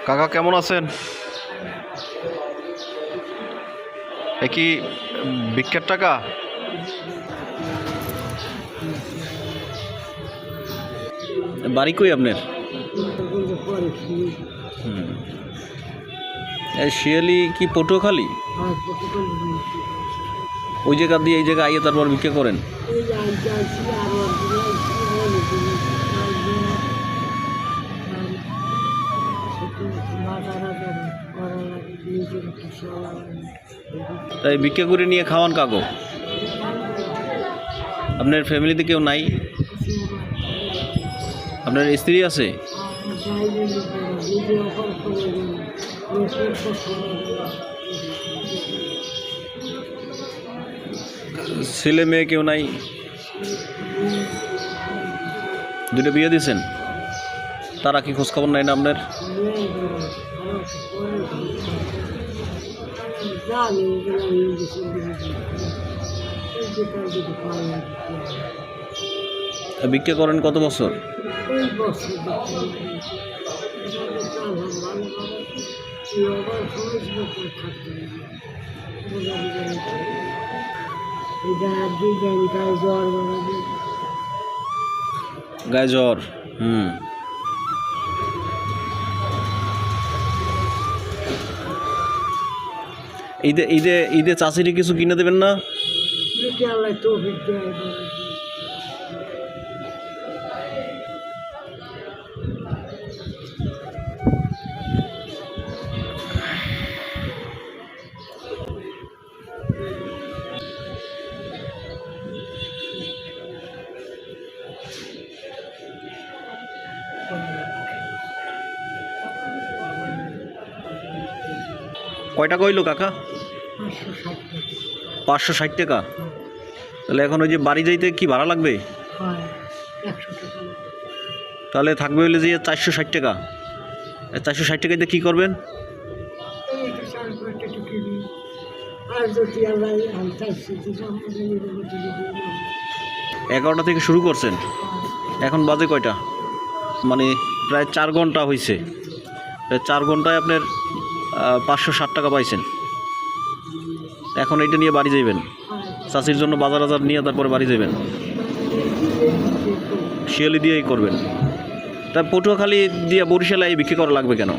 কাকা কেমন আছেন? এ কি ভিক্ষার টাকা? বাড়ি কই আপনার? শিয়ালি কি পটুয়াখালী? ওই জায়গা দিয়ে এই জায়গায় আইয়ে তারপর ভিক্ষা করেন? তাই ভিক্ষা করে নিয়ে খাওয়ান কাগো? আপনার ফ্যামিলিতে কেউ নাই? আপনার স্ত্রী আছে? ছেলে মেয়ে কেউ নাই? দুটো বিয়ে দিয়েছেন? তারা কি খোঁজখবর নাই না আপনার? ভিক্ষা করেন কত বছর? গায়ে জ্বর? ঈদে ঈদে ঈদে চাষিরে কিছু কিনে দেবেন না? কয়টা কইলো কাকা? 560 টাকা। তাহলে এখন ওই যে বাড়ি যাইতে কি ভাড়া লাগবে? তাহলে থাকবে হইলে যে 460 টাকা। 460 টাকা দিয়ে কী করবেন? এগারোটা থেকে শুরু করছেন, এখন বাজে কয়টা? মানে প্রায় 4 ঘন্টা হয়েছে। 4 ঘন্টায় আপনার 560 টাকা পাইছেন। এখন এইটা নিয়ে বাড়ি যাইবেন, চাষির জন্য বাজার বাজার নিয়ে তারপরে বাড়ি যাবেন। শিয়ালি দিয়েই করবেন। তা পটুয়াখালী দিয়ে বরিশালে এই বিক্রি করা লাগবে কেন?